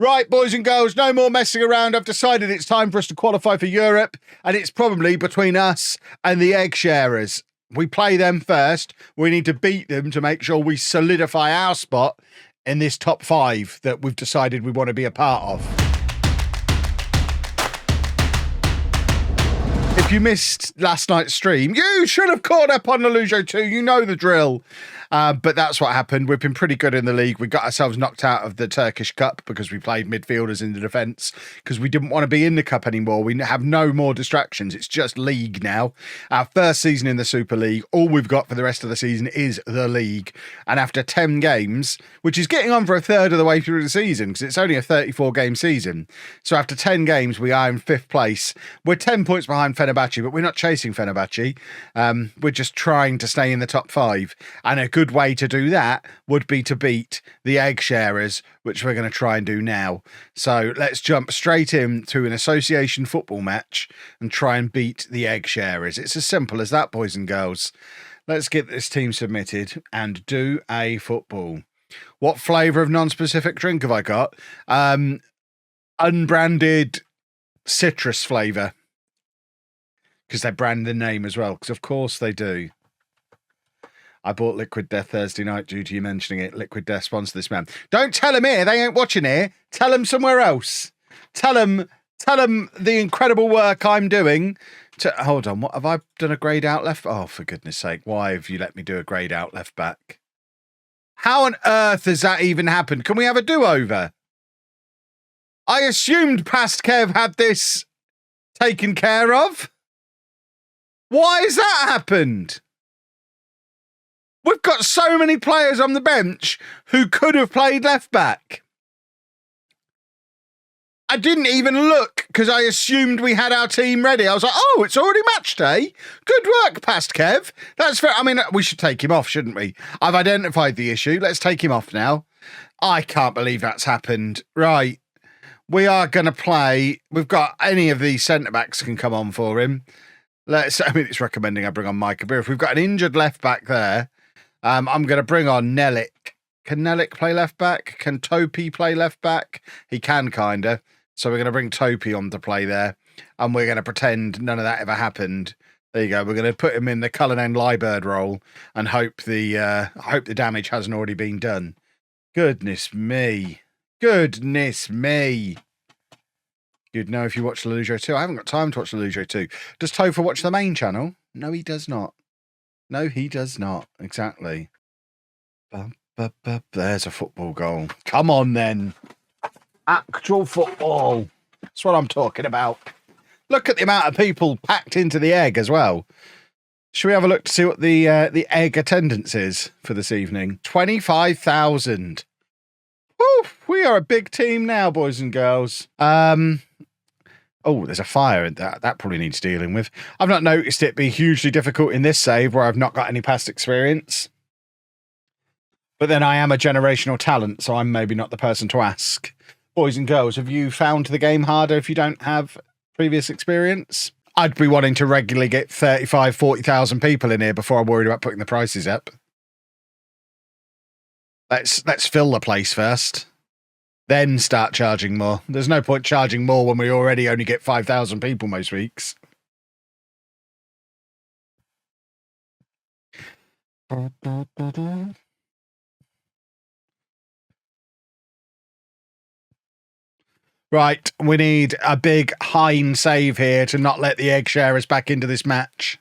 Right, boys and girls, no more messing around. I've decided it's time for us to qualify for Europe, and it's probably between us and the Egg Sharers. We play them first. We need to beat them to make sure we solidify our spot in this top 5 that we've decided we want to be a part of. If you missed last night's stream, you should have caught up on LOLLUJO 2. You know the drill. But that's what happened. We've been pretty good in the league. We got ourselves knocked out of the Turkish Cup because we played midfielders in the defence because we didn't want to be in the Cup anymore. We have no more distractions. It's just league now. Our first season in the Super League, all we've got for the rest of the season is the league. And after 10 games, which is getting on for a third of the way through the season because it's only a 34-game season. So after 10 games, we are in 5th place. We're 10 points behind Fenerbahce, but we're not chasing Fenerbahce. We're just trying to stay in the top 5. And a good way to do that would be to beat the Egg Sharers, which we're going to try and do now. So let's jump straight into an association football match and try and beat the Egg Sharers. It's as simple as that, boys and girls. Let's get this team submitted and do a football. What flavour of non-specific drink have I got? Unbranded citrus flavour. Because they brand the name as well. Because of course they do. I bought Liquid Death Thursday night due to you mentioning it. Liquid Death sponsor this man. Don't tell him here. They ain't watching here. Tell him somewhere else. Tell him the incredible work I'm doing. Hold on. What have I done? A greyed out left? Oh, for goodness sake. Why have you let me do a greyed out left back? How on earth has that even happened? Can we have a do-over? I assumed Past Kev had this taken care of. Why has that happened? We've got so many players on the bench who could have played left back. I didn't even look because I assumed we had our team ready. I was like, oh, it's already match day. Good work, Past Kev. That's fair. I mean, we should take him off, shouldn't we? I've identified the issue. Let's take him off now. I can't believe that's happened. Right. We are going to play. We've got any of these centre-backs can come on for him. It's recommending I bring on Mike Kabir. If we've got an injured left back there, I'm going to bring on Nelik. Can Nelik play left back? Can Topi play left back? He can, kind of. So we're going to bring Topi on to play there. And we're going to pretend none of that ever happened. There you go. We're going to put him in the Cullinan Liebird role and hope the damage hasn't already been done. Goodness me. Goodness me. You'd know if you watch LOLLUJO 2. I haven't got time to watch LOLLUJO 2. Does Topher watch the main channel? No, he does not. No, he does not. Exactly. There's a football goal. Come on, then. Actual football. That's what I'm talking about. Look at the amount of people packed into the Egg as well. Should we have a look to see what the Egg attendance is for this evening? 25,000. We are a big team now, boys and girls. Oh, there's a fire. That probably needs dealing with. I've not noticed it be hugely difficult in this save where I've not got any past experience. But then I am a generational talent, so I'm maybe not the person to ask. Boys and girls, have you found the game harder if you don't have previous experience? I'd be wanting to regularly get 35, 40,000 people in here before I'm worried about putting the prices up. Let's fill the place first. Then start charging more. There's no point charging more when we already only get 5,000 people most weeks. Right, we need a big Hein save here to not let the Egg Sharers back into this match.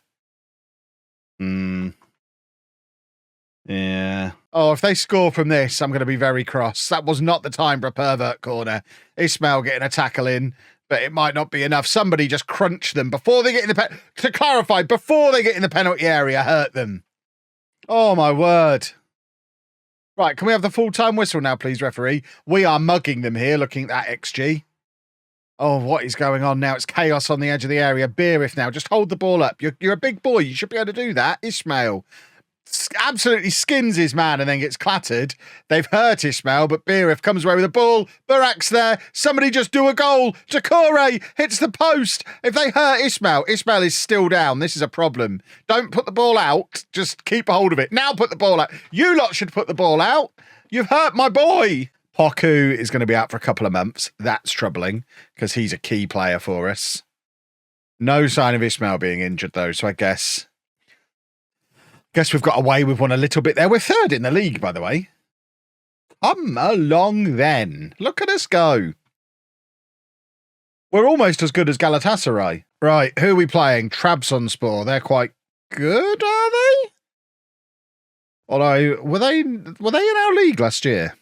Yeah. Oh, if they score from this, I'm going to be very cross. That was not the time for a pervert corner. Ismail getting a tackle in, but it might not be enough. Somebody just crunch them before they get in the to clarify, before they get in the penalty area, hurt them. Oh, my word. Right, can we have the full-time whistle now, please, referee? We are mugging them here, looking at that XG. Oh, what is going on now? It's chaos on the edge of the area. Beerif now, just hold the ball up. You're a big boy. You should be able to do that. Ismail absolutely skins his man and then gets clattered. They've hurt Ismail, but Beerif comes away with the ball. Burak's there. Somebody just do a goal. Takore hits the post. If they hurt Ismail is still down. This is a problem. Don't put the ball out. Just keep a hold of it. Now put the ball out. You lot should put the ball out. You've hurt my boy. Poku is going to be out for a couple of months. That's troubling because he's a key player for us. No sign of Ismail being injured, though, so I guess we've got away with one a little bit there. We're third in the league, by the way. Come along, then. Look at us go. We're almost as good as Galatasaray. Right, who are we playing? Trabzonspor. They're quite good, are they? Although, were they in our league last year?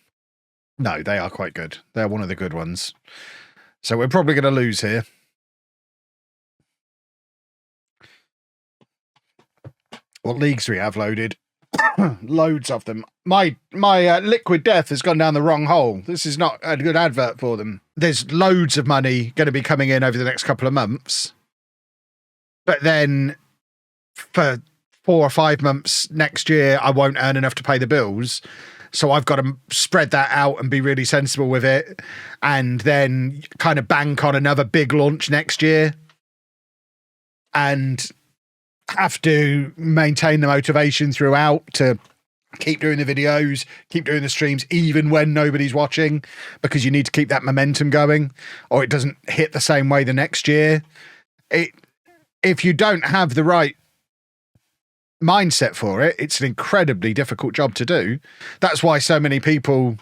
No, they are quite good. They're one of the good ones. So we're probably going to lose here. What leagues do we have loaded? Loads of them. My liquid death has gone down the wrong hole. This is not a good advert for them. There's loads of money going to be coming in over the next couple of months. But then for 4 or 5 months next year, I won't earn enough to pay the bills. So I've got to spread that out and be really sensible with it. And then kind of bank on another big launch next year. And have to maintain the motivation throughout to keep doing the videos, keep doing the streams, even when nobody's watching, because you need to keep that momentum going or it doesn't hit the same way the next year. If you don't have the right mindset for it, it's an incredibly difficult job to do. That's why so many people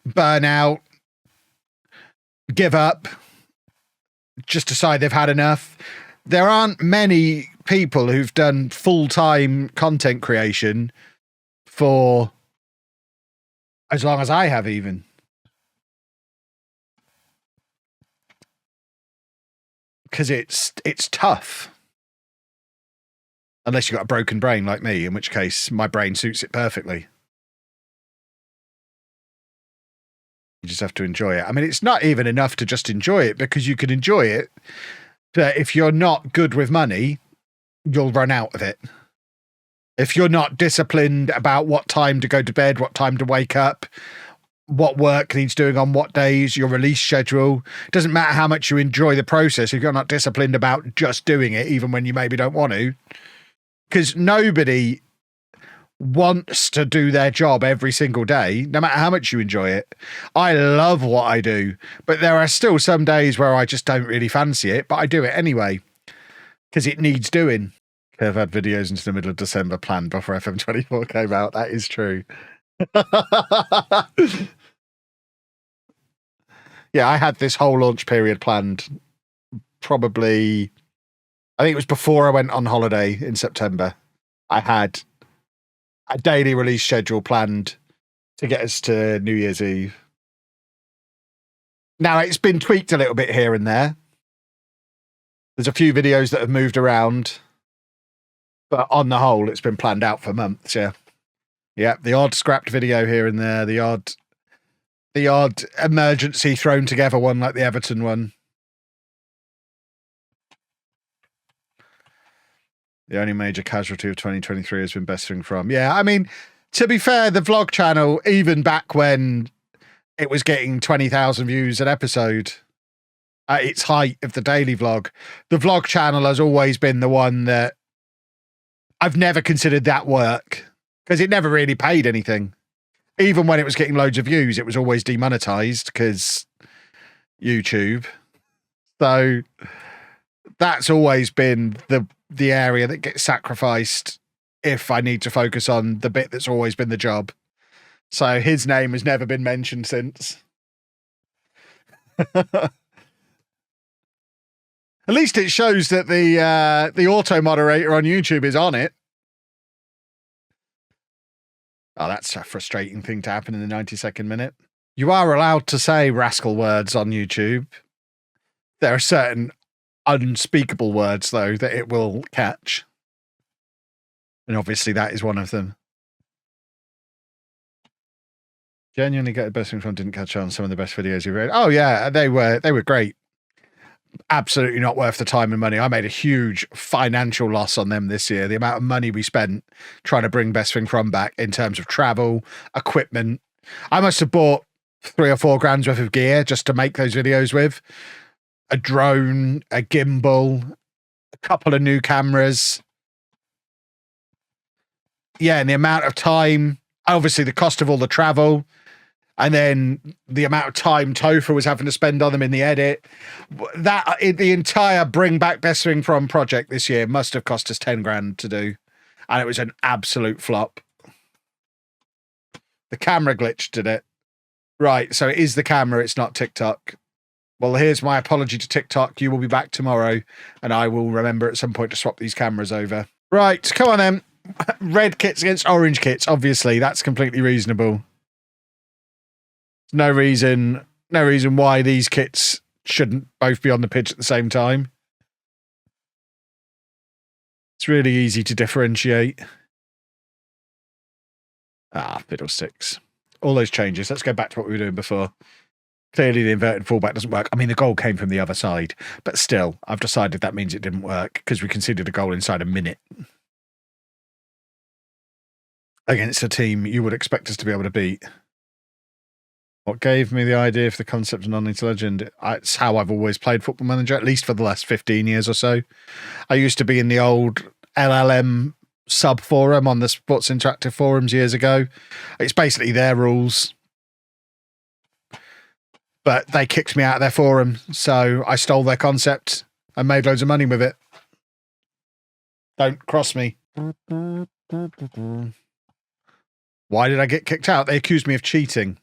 burn out, give up, just decide they've had enough. There aren't many people who've done full-time content creation for as long as I have, even. Because it's tough. Unless you've got a broken brain like me, in which case my brain suits it perfectly. You just have to enjoy it. I mean, it's not even enough to just enjoy it, because you can enjoy it, but if you're not good with money, you'll run out of it. If you're not disciplined about what time to go to bed, what time to wake up, what work needs doing on what days, your release schedule, it doesn't matter how much you enjoy the process if you're not disciplined about just doing it, even when you maybe don't want to. Because nobody wants to do their job every single day, no matter how much you enjoy it. I love what I do, but there are still some days where I just don't really fancy it, but I do it anyway, because it needs doing. I've had videos into the middle of December planned before FM24 came out. That is true. Yeah, I had this whole launch period planned probably, I think it was before I went on holiday in September. I had a daily release schedule planned to get us to New Year's Eve. Now, it's been tweaked a little bit here and there. There's a few videos that have moved around, but on the whole, it's been planned out for months, yeah. Yeah, the odd scrapped video here and there, the odd emergency thrown together one like the Everton one. The only major casualty of 2023 has been Bessing from. Yeah, I mean, to be fair, the vlog channel, even back when it was getting 20,000 views an episode, at its height of the daily vlog, the vlog channel has always been the one that I've never considered that work, because it never really paid anything. Even when it was getting loads of views, it was always demonetized because YouTube. So that's always been the area that gets sacrificed if I need to focus on the bit that's always been the job. So his name has never been mentioned since. At least it shows that the auto moderator on YouTube is on it. Oh, that's a frustrating thing to happen in the 92nd minute. You are allowed to say rascal words on YouTube. There are certain unspeakable words, though, that it will catch. And obviously that is one of them. Genuinely get the best thing from didn't catch on some of the best videos you've read. Oh yeah, they were great. Absolutely not worth the time and money. I made a huge financial loss on them this year. The amount of money we spent trying to bring Best Thing From back in terms of travel, equipment. I must have bought 3 or 4 grand's worth of gear just to make those videos with. A drone, a gimbal, a couple of new cameras. Yeah, and the amount of time, obviously the cost of all the travel. And then the amount of time Topher was having to spend on them in the edit. The entire Bring Back Best Thing From project this year must have cost us 10 grand to do. And it was an absolute flop. The camera glitch did it. Right, so it is the camera, it's not TikTok. Well, here's my apology to TikTok. You will be back tomorrow, and I will remember at some point to swap these cameras over. Right, come on then. Red kits against orange kits, obviously. That's completely reasonable. No reason why these kits shouldn't both be on the pitch at the same time. It's really easy to differentiate. Fiddlesticks. All those changes. Let's go back to what we were doing before. Clearly the inverted fullback doesn't work. I mean, the goal came from the other side, but still, I've decided that means it didn't work because we conceded a goal inside a minute. Against a team you would expect us to be able to beat. What gave me the idea for the concept of non-league legend? It's how I've always played Football Manager, at least for the last 15 years or so. I used to be in the old LLM sub forum on the Sports Interactive forums years ago. It's basically their rules. But they kicked me out of their forum, so I stole their concept and made loads of money with it. Don't cross me. Why did I get kicked out? They accused me of cheating.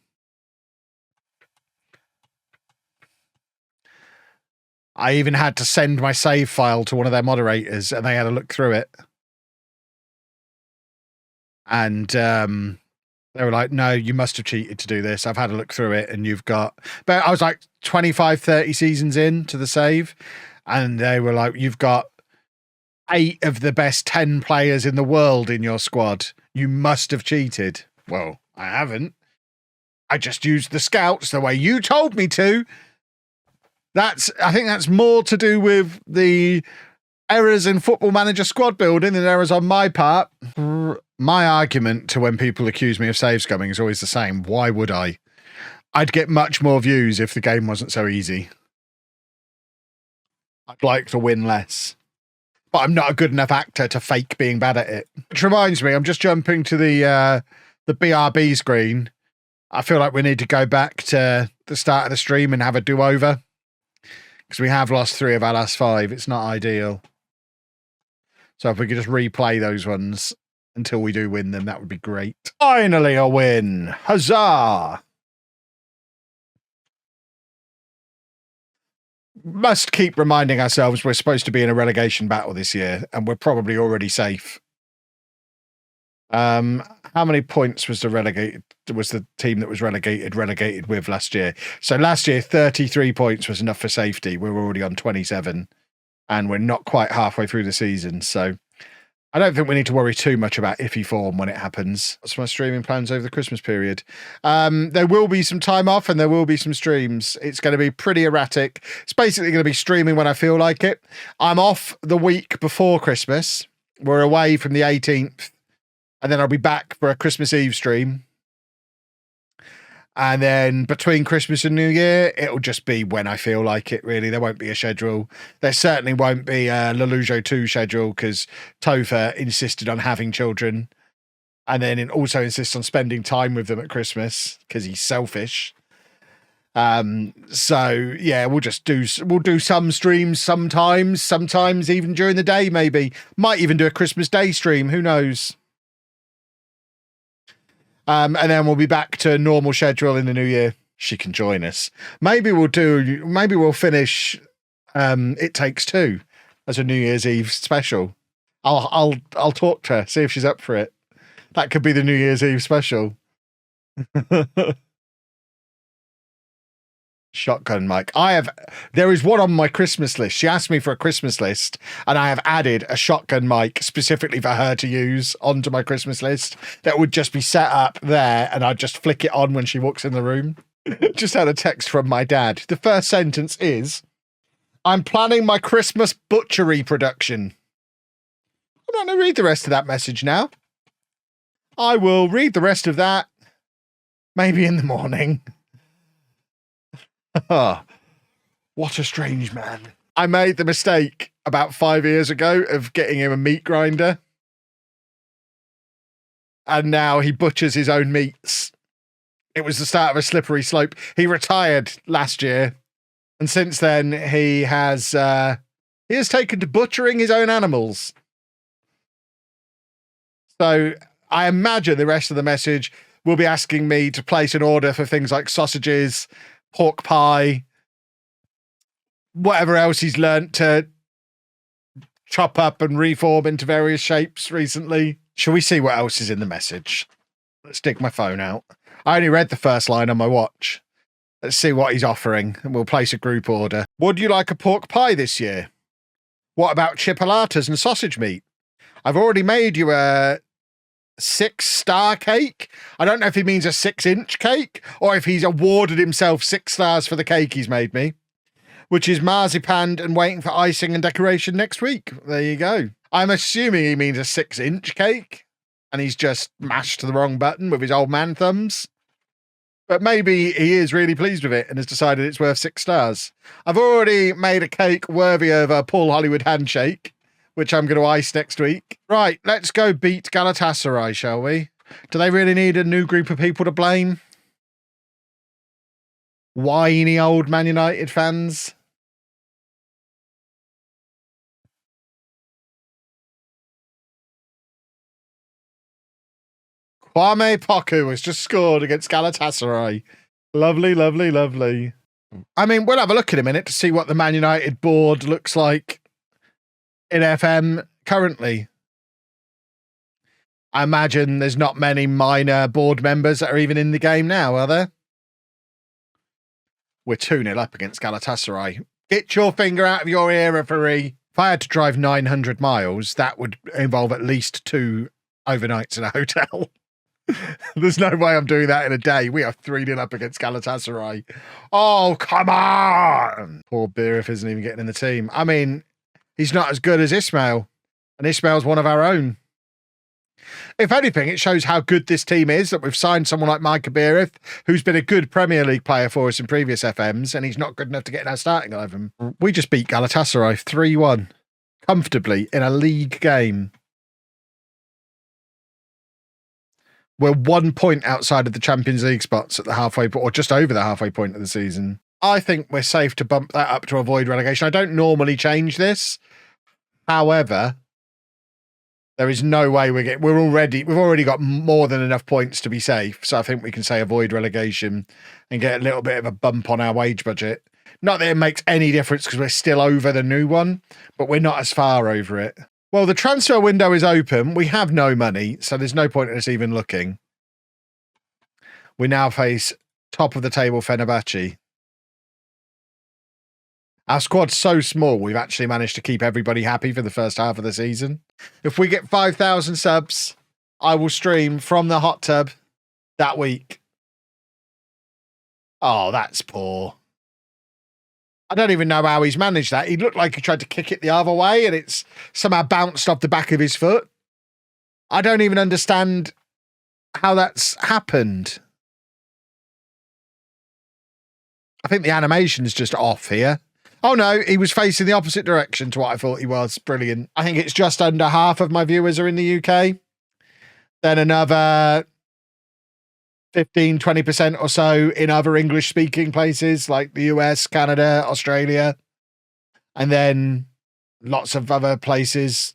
I even had to send my save file to one of their moderators and they had a look through it. And they were like, no, you must have cheated to do this. I've had a look through it and you've got... But I was like 25, 30 seasons in to the save. And they were like, you've got 8 of the best 10 players in the world in your squad. You must have cheated. Well, I haven't. I just used the scouts the way you told me to. I think that's more to do with the errors in Football Manager squad building than errors on my part. My argument to when people accuse me of save scumming is always the same. Why would I? I'd get much more views if the game wasn't so easy. I'd like to win less. But I'm not a good enough actor to fake being bad at it. Which reminds me, I'm just jumping to the BRB screen. I feel like we need to go back to the start of the stream and have a do-over. Because we have lost 3 of our last 5. It's not ideal. So if we could just replay those ones until we do win them, that would be great. Finally a win. Huzzah! Must keep reminding ourselves we're supposed to be in a relegation battle this year, and we're probably already safe. How many points was the team that was relegated with last year? So last year, 33 points was enough for safety. We were already on 27, and we're not quite halfway through the season. So I don't think we need to worry too much about iffy form when it happens. What's my streaming plans over the Christmas period? There will be some time off and there will be some streams. It's going to be pretty erratic. It's basically going to be streaming when I feel like it. I'm off the week before Christmas. We're away from the 18th. And then I'll be back for a Christmas Eve stream. And then between Christmas and New Year, it'll just be when I feel like it, really. There won't be a schedule. There certainly won't be a LOLLUJO 2 schedule because Topher insisted on having children. And then also insists on spending time with them at Christmas because he's selfish. So yeah, we'll do some streams sometimes even during the day, maybe. Might even do a Christmas Day stream. Who knows? And then we'll be back to normal schedule in the new year. She can join us. Maybe we'll finish It Takes Two as a New Year's Eve special. I'll talk to her, see if she's up for it. That could be the New Year's Eve special. Shotgun mic. There is one on my Christmas list. She asked me for a Christmas list and I have added a shotgun mic specifically for her to use onto my Christmas list that would just be set up there and I'd just flick it on when she walks in the room. Just had a text from my dad. The first sentence is, I'm planning my Christmas butchery production. I'm not going to read the rest of that message now. I will read the rest of that maybe in the morning. Oh, what a strange man. I made the mistake about 5 years ago of getting him a meat grinder. And now he butchers his own meats It was the start of a slippery slope. He retired last year, and since then he has taken to butchering his own animals. So I imagine the rest of the message will be asking me to place an order for things like sausages, pork pie, whatever else he's learnt to chop up and reform into various shapes recently. Shall we see what else is in the message? Let's dig my phone out. I only read the first line on my watch. Let's see what he's offering, and we'll place a group order. Would you like a pork pie this year? What about chipolatas and sausage meat? I've already made you a 6-star cake. I don't know if he means a 6-inch cake or if he's awarded himself 6 stars for the cake he's made me, which is marzipan and waiting for icing and decoration next week. There you go. I'm assuming he means a 6-inch cake and he's just mashed the wrong button with his old man thumbs. But maybe he is really pleased with it and has decided it's worth 6 stars. I've already made a cake worthy of a Paul Hollywood handshake, which I'm going to ice next week. Right, let's go beat Galatasaray, shall we? Do they really need a new group of people to blame? Whiny old Man United fans? Kwame Poku has just scored against Galatasaray. Lovely, lovely, lovely. I mean, we'll have a look in a minute to see what the Man United board looks like in FM currently. I imagine there's not many minor board members that are even in the game now, are there? We're 2-0 up against Galatasaray. Get your finger out of your ear, referee. If I had to drive 900 miles, that would involve at least 2 overnights in a hotel. There's no way I'm doing that in a day. We are 3-0 up against Galatasaray. Oh, come on! Poor Birif isn't even getting in the team. I mean, he's not as good as Ismail, and Ismail's one of our own. If anything, it shows how good this team is that we've signed someone like Micah Birif, who's been a good Premier League player for us in previous FMs, and he's not good enough to get in our starting 11. We just beat Galatasaray 3-1 comfortably in a league game. We're 1 point outside of the Champions League spots at the halfway point, or just over the halfway point of the season. I think we're safe to bump that up to avoid relegation. I don't normally change this. However, there is no way we've already got more than enough points to be safe. So I think we can say avoid relegation and get a little bit of a bump on our wage budget. Not that it makes any difference because we're still over the new one, but we're not as far over it. Well, the transfer window is open. We have no money, so there's no point in us even looking. We now face top of the table Fenerbahce. Our squad's so small, we've actually managed to keep everybody happy for the first half of the season. If we get 5,000 subs, I will stream from the hot tub that week. Oh, that's poor. I don't even know how he's managed that. He looked like he tried to kick it the other way and it's somehow bounced off the back of his foot. I don't even understand how that's happened. I think the animation's just off here. Oh no, he was facing the opposite direction to what I thought he was. Brilliant. I think it's just under half of my viewers are in the UK. Then another 15, 20% or so in other English speaking places like the US, Canada, Australia, and then lots of other places.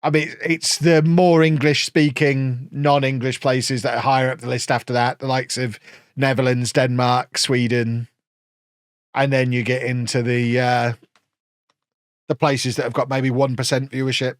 I mean, it's the more English speaking, non-English places that are higher up the list after that, the likes of Netherlands, Denmark, Sweden. And then you get into the places that have got maybe 1% viewership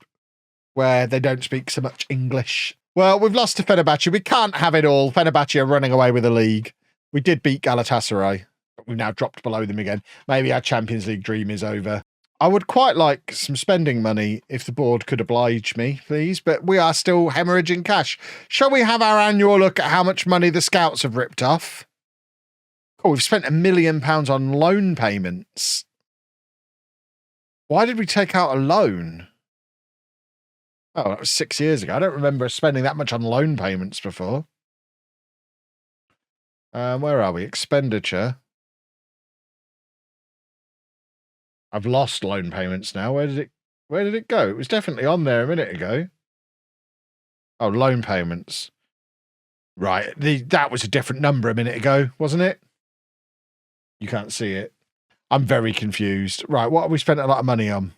where they don't speak so much English. Well, we've lost to Fenerbahce. We can't have it all. Fenerbahce are running away with the league. We did beat Galatasaray, but we've now dropped below them again. Maybe our Champions League dream is over. I would quite like some spending money if the board could oblige me, please, but we are still hemorrhaging cash. Shall we have our annual look at how much money the scouts have ripped off? Oh, we've spent £1 million on loan payments. Why did we take out a loan? Oh, that was 6 years ago. I don't remember spending that much on loan payments before. Where are we? Expenditure. I've lost loan payments now. Where did it go? It was definitely on there a minute ago. Oh, loan payments. Right, that was a different number a minute ago, wasn't it? You can't see it. I'm very confused. Right, what have we spent a lot of money on?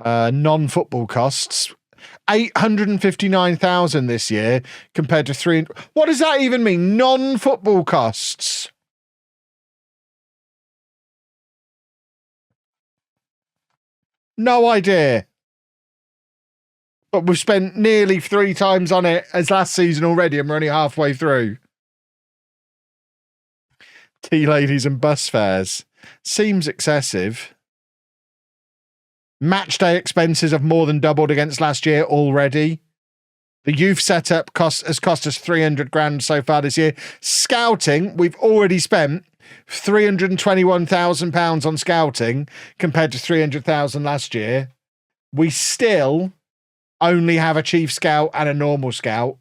Non-football costs. 859,000 this year compared to 300. What does that even mean? Non-football costs. No idea. But we've spent nearly 3 times on it as last season already, and we're only halfway through. Tea ladies and bus fares. Seems excessive. Match day expenses have more than doubled against last year already. The youth setup has cost us 300 grand so far this year. Scouting, we've already spent £321,000 on scouting compared to 300,000 last year. We still only have a chief scout and a normal scout.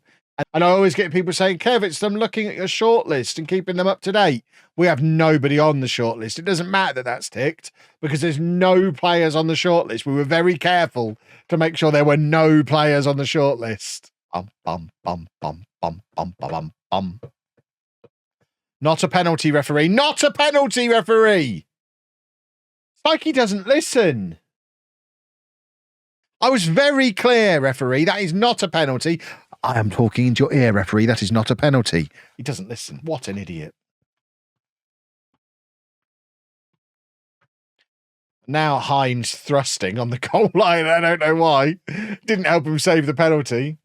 And I always get people saying, Kev, it's them looking at your shortlist and keeping them up to date. We have nobody on the shortlist. It doesn't matter that that's ticked because there's no players on the shortlist. We were very careful to make sure there were no players on the shortlist. Not a penalty, referee. Not a penalty, referee. It's like he doesn't listen. I was very clear, referee. That is not a penalty. I am talking into your ear, referee. That is not a penalty. He doesn't listen. What an idiot. Now Hines thrusting on the goal line. I don't know why. Didn't help him save the penalty.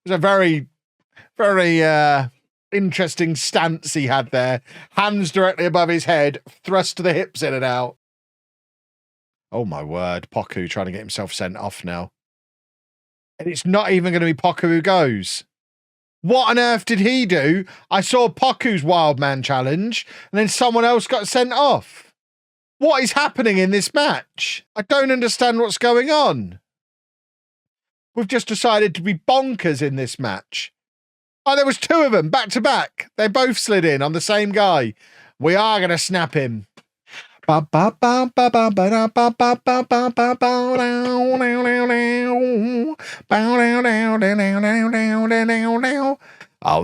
It was a very, very interesting stance he had there. Hands directly above his head, thrust to the hips in and out. Oh, my word. Poku trying to get himself sent off now. And it's not even going to be Poku who goes. What on earth did he do? I saw Poku's wild man challenge, and then someone else got sent off. What is happening in this match? I don't understand what's going on. We've just decided to be bonkers in this match. Oh, there was 2 of them back to back. They both slid in on the same guy. We are going to snap him. Oh,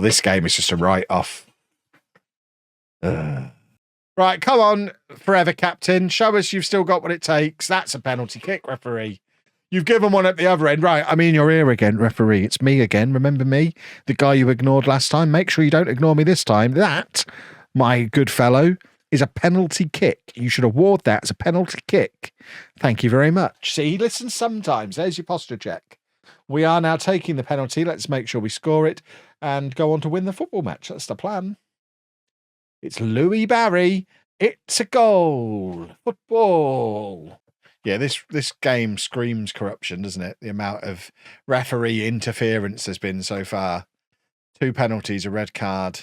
this game is just a write-off. Right, come on, forever captain. Show us you've still got what it takes. That's a penalty kick, referee. You've given one at the other end. Right, I'm in your ear again, referee. It's me again. Remember me? The guy you ignored last time? Make sure you don't ignore me this time. That, my good fellow, is a penalty kick. You should award that as a penalty kick. Thank you very much. See, he listens sometimes. There's your posture check. We are now taking the penalty. Let's make sure we score it and go on to win the football match. That's the plan. It's Louis Barry. It's a goal. Football. Yeah, this game screams corruption, doesn't it? The amount of referee interference there's been so far. 2 penalties, a red card.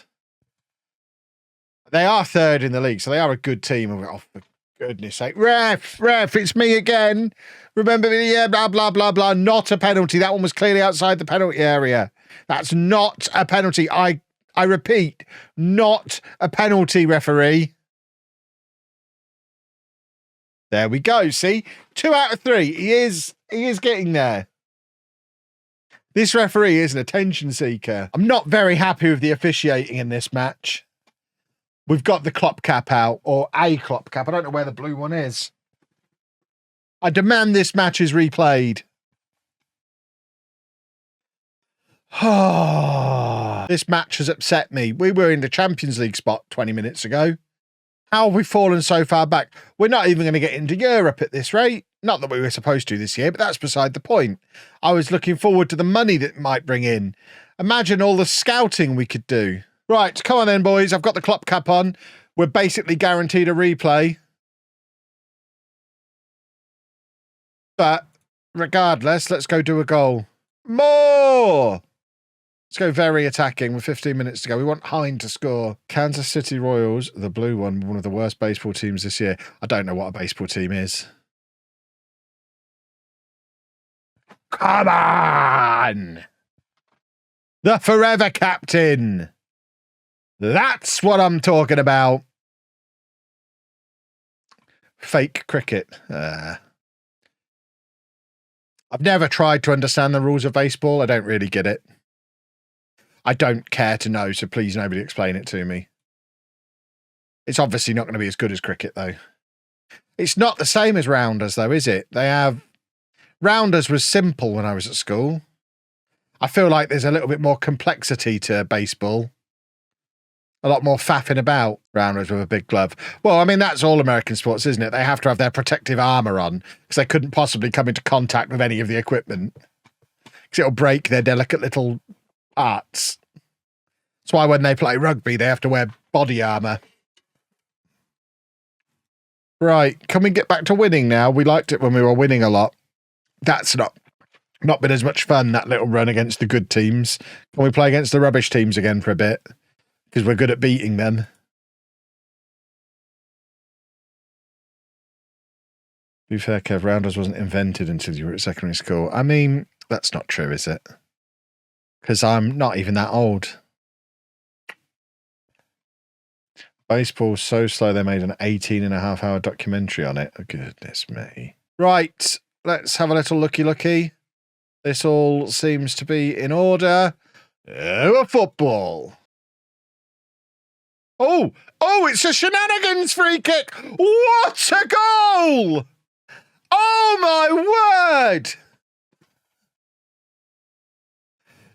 They are 3rd in the league, so they are a good team. Oh, for goodness sake. Ref, it's me again. Remember me? Yeah, blah, blah, blah, blah. Not a penalty. That one was clearly outside the penalty area. That's not a penalty. I repeat, not a penalty, referee. There we go. See, 2 out of 3. He is getting there. This referee is an attention seeker. I'm not very happy with the officiating in this match. We've got the Klopp Cap out, or a Klopp Cap. I don't know where the blue one is. I demand this match is replayed. This match has upset me. We were in the Champions League spot 20 minutes ago. How have we fallen so far back? We're not even going to get into Europe at this rate. Not that we were supposed to this year, but that's beside the point. I was looking forward to the money that it might bring in. Imagine all the scouting we could do. Right, come on then, boys. I've got the Klopp Cap on. We're basically guaranteed a replay. But regardless, let's go do a goal. More! Let's go very attacking with 15 minutes to go. We want Hine to score. Kansas City Royals, the blue one of the worst baseball teams this year. I don't know what a baseball team is. Come on! The forever captain. That's what I'm talking about. Fake cricket. I've never tried to understand the rules of baseball. I don't really get it. I don't care to know, so please nobody explain it to me. It's obviously not going to be as good as cricket, though. It's not the same as rounders, though, is it? They have... Rounders was simple when I was at school. I feel like there's a little bit more complexity to baseball. A lot more faffing about. Rounders with a big glove. Well, I mean, that's all American sports, isn't it? They have to have their protective armour on because they couldn't possibly come into contact with any of the equipment because it'll break their delicate little parts. That's why when they play rugby, they have to wear body armour. Right, can we get back to winning now? We liked it when we were winning a lot. That's not been as much fun, that little run against the good teams. Can we play against the rubbish teams again for a bit? Because we're good at beating them. To be fair, Kev, rounders wasn't invented until you were at secondary school. I mean, that's not true, is it? Because I'm not even that old. Baseball's so slow they made an 18.5-hour documentary on it. Oh, goodness me. Right, let's have a little looky. This all seems to be in order. Oh, a football. Oh, it's a shenanigans free kick. What a goal! Oh, my word!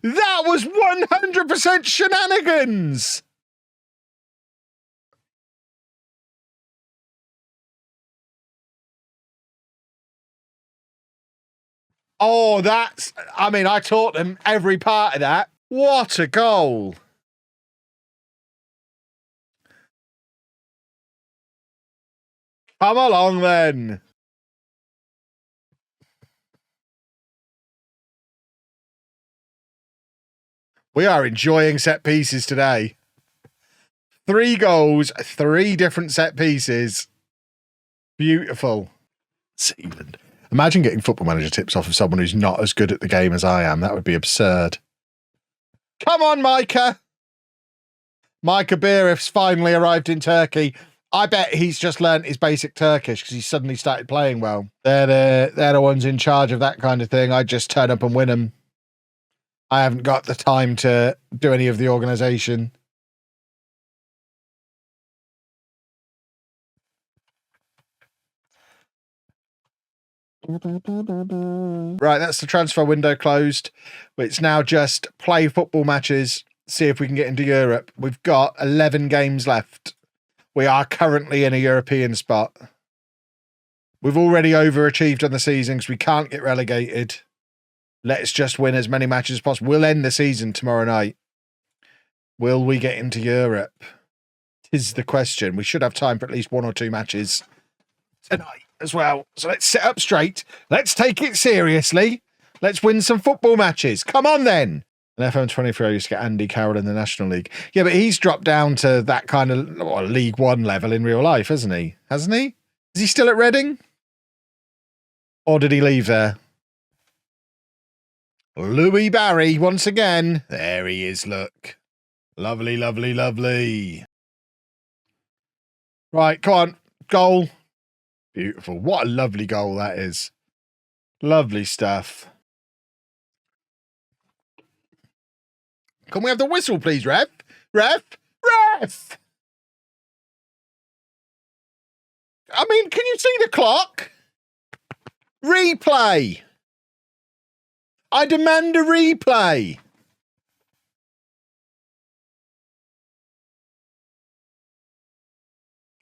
That was 100% shenanigans! Oh, that's... I mean, I taught them every part of that. What a goal. Come along, then. We are enjoying set pieces today. 3 goals, 3 different set pieces. Beautiful. Zealand. Imagine getting Football Manager tips off of someone who's not as good at the game as I am. That would be absurd. Come on, Micah. Micah Birif's finally arrived in Turkey. I bet he's just learnt his basic Turkish because he suddenly started playing well. They're the ones in charge of that kind of thing. I just turn up and win them. I haven't got the time to do any of the organisation. Right, that's the transfer window closed. It's now just play football matches, see if we can get into Europe. We've got 11 games left. We are currently in a European spot. We've already overachieved on the season because we can't get relegated. Let's just win as many matches as possible. We'll end the season tomorrow night. Will we get into Europe? Is the question. We should have time for at least 1 or 2 matches tonight as well. So let's sit up straight. Let's take it seriously. Let's win some football matches. Come on then. And FM24 used to get Andy Carroll in the National League. Yeah, but he's dropped down to that kind of League One level in real life, hasn't he? Hasn't he? Is he still at Reading? Or did he leave there? Louis Barry once again. There he is, look. Lovely, lovely, lovely. Right, come on. Goal. Beautiful. What a lovely goal that is. Lovely stuff. Can we have the whistle, please, Ref? Ref? Ref! I mean, can you see the clock? Replay. I demand a replay.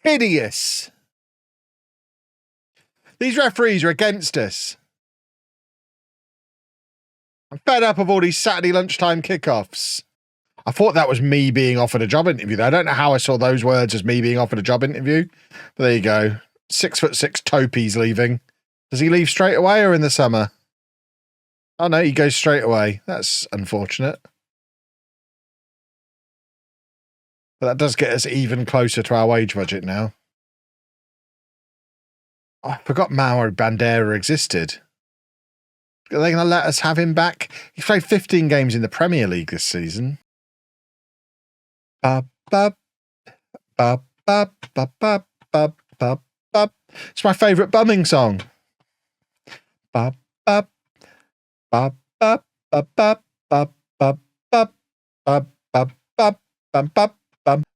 Hideous. These referees are against us. I'm fed up of all these Saturday lunchtime kickoffs. I thought that was me being offered a job interview. I don't know how I saw those words as me being offered a job interview. But there you go. 6'6" Topi's leaving. Does he leave straight away or in the summer? Oh no, he goes straight away. That's unfortunate. But that does get us even closer to our wage budget now. Oh, I forgot Mauro Bandera existed. Are they going to let us have him back? He's played 15 games in the Premier League this season. It's my favourite bumming song.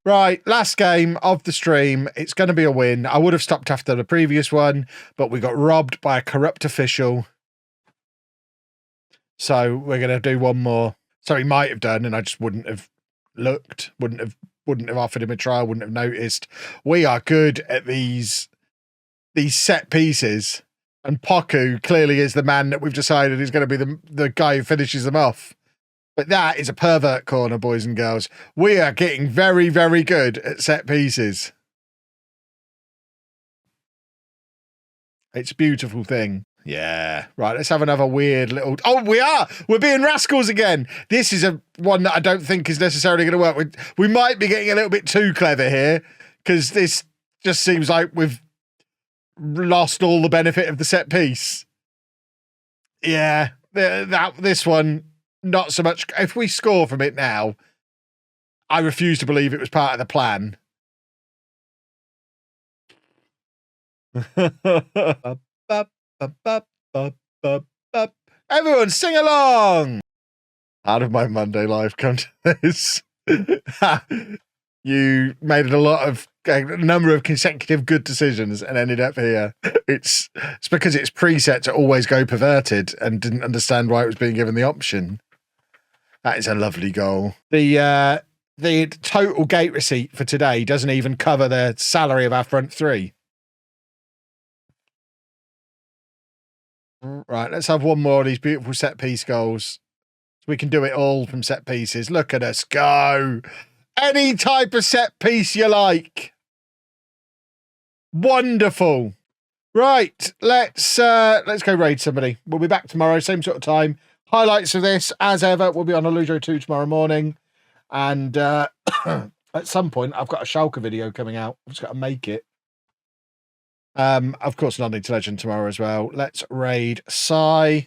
Right, last game of the stream. It's going to be a win. I would have stopped after the previous one, but we got robbed by a corrupt official. So we're going to do one more. So he might have done, and I just wouldn't have looked, wouldn't have offered him a try, wouldn't have noticed. We are good at these set pieces, and Poku clearly is the man that we've decided is going to be the guy who finishes them off. But that is a pervert corner, boys and girls. We are getting very, very good at set pieces. It's a beautiful thing. Yeah. Right, let's have another weird little... Oh, we are! We're being rascals again! This is one that I don't think is necessarily going to work. We might be getting a little bit too clever here, because this just seems like we've lost all the benefit of the set piece. Yeah, this one... Not so much. If we score from it now, I refuse to believe it was part of the plan. Everyone sing along! How did my Monday life come to this? You made a number of consecutive good decisions and ended up here. It's because it's preset to always go perverted and didn't understand why it was being given the option. That is a lovely goal. The total gate receipt for today doesn't even cover the salary of our front three. Right, let's have one more of these beautiful set piece goals. We can do it all from set pieces. Look at us go. Any type of set piece you like. Wonderful. Right, let's go raid somebody. We'll be back tomorrow, same sort of time. Highlights of this, as ever, will be on LOLLUJO 2 tomorrow morning. And at some point, I've got a Schalke video coming out. I've just got to make it. Of course, London to Legend tomorrow as well. Let's raid Sai.